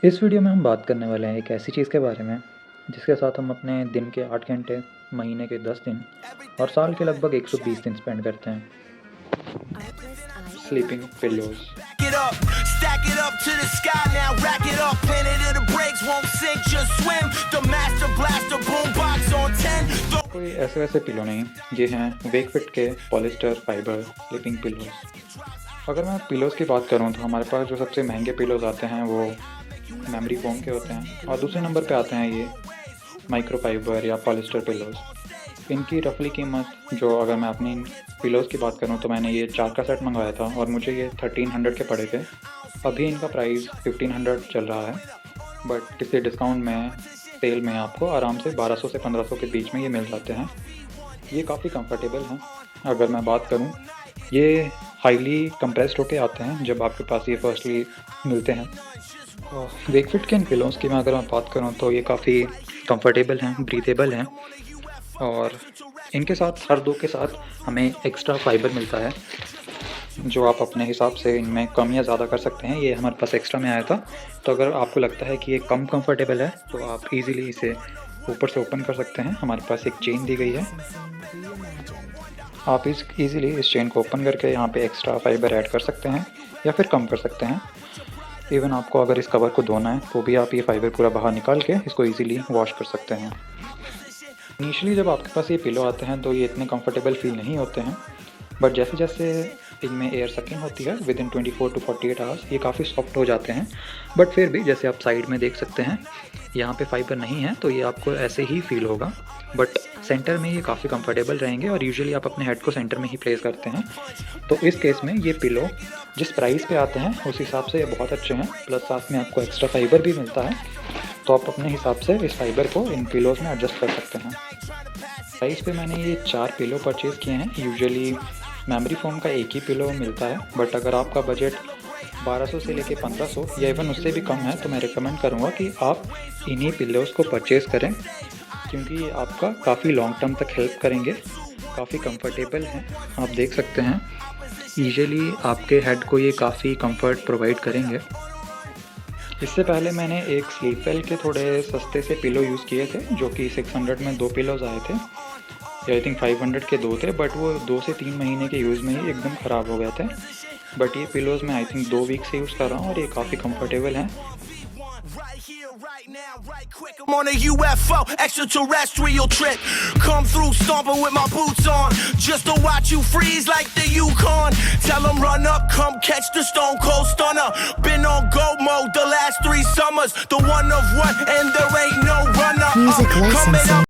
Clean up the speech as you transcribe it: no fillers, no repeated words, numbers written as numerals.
इस वीडियो में हम बात करने वाले हैं एक ऐसी चीज़ के बारे में जिसके साथ हम अपने दिन के 8 घंटे, महीने के 10 दिन और साल के लगभग 120 दिन स्पेंड करते हैं। Sleeping pillows. It up, stack it up to the sky now, rack it up, planet of the breaks won't sink, just swim, the master blaster boombox on 10. कोई ऐसे वैसे पिलो नहीं, ये हैं वेकफिट के पॉलिस्टर फाइबर स्लीपिंग पिलोज़। अगर मैं pillows की बात करूं तो हमारे पास जो सबसे महंगे पिलोज़ आते हैं वो मेमोरी फोम के होते हैं और दूसरे नंबर पे आते हैं ये माइक्रोफाइबर या पॉलिस्टर पिलोज़। इनकी रफली कीमत जो अगर मैं अपनी पिलोज़ की बात करूं तो मैंने ये 4 का सेट मंगवाया था और मुझे ये 1300 के पड़े थे। अभी इनका प्राइस 1500 चल रहा है, बट इसे डिस्काउंट में सेल में आपको आराम से 1200 से 1500 के बीच में ये मिल जाते हैं। ये काफ़ी कंफर्टेबल हैं। अगर मैं बात करूं, ये हाईली कंप्रेस्ड होके आते हैं जब आपके पास ये फर्स्टली मिलते हैं। वेकफिट के इन पिलोज़ की मैं अगर मैं बात करूं तो ये काफ़ी कंफर्टेबल हैं, ब्रीथेबल हैं और इनके साथ हर दो के साथ हमें एक्स्ट्रा फाइबर मिलता है जो आप अपने हिसाब से इनमें कम या ज़्यादा कर सकते हैं। ये हमारे पास एक्स्ट्रा में आया था, तो अगर आपको लगता है कि ये कम कंफर्टेबल है तो आप इजीली इसे ऊपर से ओपन कर सकते हैं। हमारे पास एक चेन दी गई है, आप इजीली इस चेन को ओपन करके यहाँ पे एक्स्ट्रा फाइबर ऐड कर सकते हैं या फिर कम कर सकते हैं। इवन आपको अगर इस कवर को धोना है तो भी आप ये फाइबर पूरा बाहर निकाल के इसको ईज़िली वॉश कर सकते हैं। इनिशियली जब आपके पास ये पिलो आते हैं तो ये इतने कंफर्टेबल फील नहीं होते हैं, बट जैसे जैसे इनमें एयर सकिंग होती है विद इन 24 to 48 आवर्स ये काफ़ी सॉफ्ट हो जाते हैं। बट फिर भी जैसे आप साइड में देख सकते हैं यहाँ पे फाइबर नहीं है तो ये आपको ऐसे ही फील होगा, बट सेंटर में ये काफ़ी कंफर्टेबल रहेंगे और यूजुअली आप अपने हेड को सेंटर में ही प्लेस करते हैं। तो इस केस में ये पिलो जिस प्राइस पे आते हैं उस हिसाब से ये बहुत अच्छे हैं, प्लस साथ में आपको एक्स्ट्रा फाइबर भी मिलता है, तो आप अपने हिसाब से इस फाइबर को इन पिलोज़ में एडजस्ट कर सकते हैं। प्राइस पे मैंने ये 4 पिलो परचेज़ किए हैं। यूजुअली मेमोरी फोम का एक ही पिलो मिलता है, बट अगर आपका बजट 1200 से लेके 1500 या इवन उससे भी कम है तो मैं रिकमेंड करूँगा कि आप इन्हीं पिलोज़ को परचेज़ करें, क्योंकि ये आपका काफ़ी लॉन्ग टर्म तक हेल्प करेंगे। काफ़ी कंफर्टेबल हैं, आप देख सकते हैं यूजुअली आपके हेड को ये काफ़ी कंफर्ट प्रोवाइड करेंगे। इससे पहले मैंने एक स्लीपवेल के थोड़े सस्ते से पिलो यूज़ किए थे जो कि 600 में 2 पिलोज़ आए थे, या आई थिंक 500 के 2 थे, बट वो 2 से 3 महीने के यूज़ में ही एकदम ख़राब हो गए थे। बट ये पिलोज़ मैं आई थिंक 2 वीक से यूज़ कर रहा हूँ और ये काफ़ी कंफर्टेबल हैं। I'm on a UFO, extraterrestrial trip. Come through stomping with my boots on, just to watch you freeze like the Yukon. Tell 'em run up, come catch the stone cold stunner. Been on go mode the last 3 summers, the one of one, and there ain't no runner. Music licensing.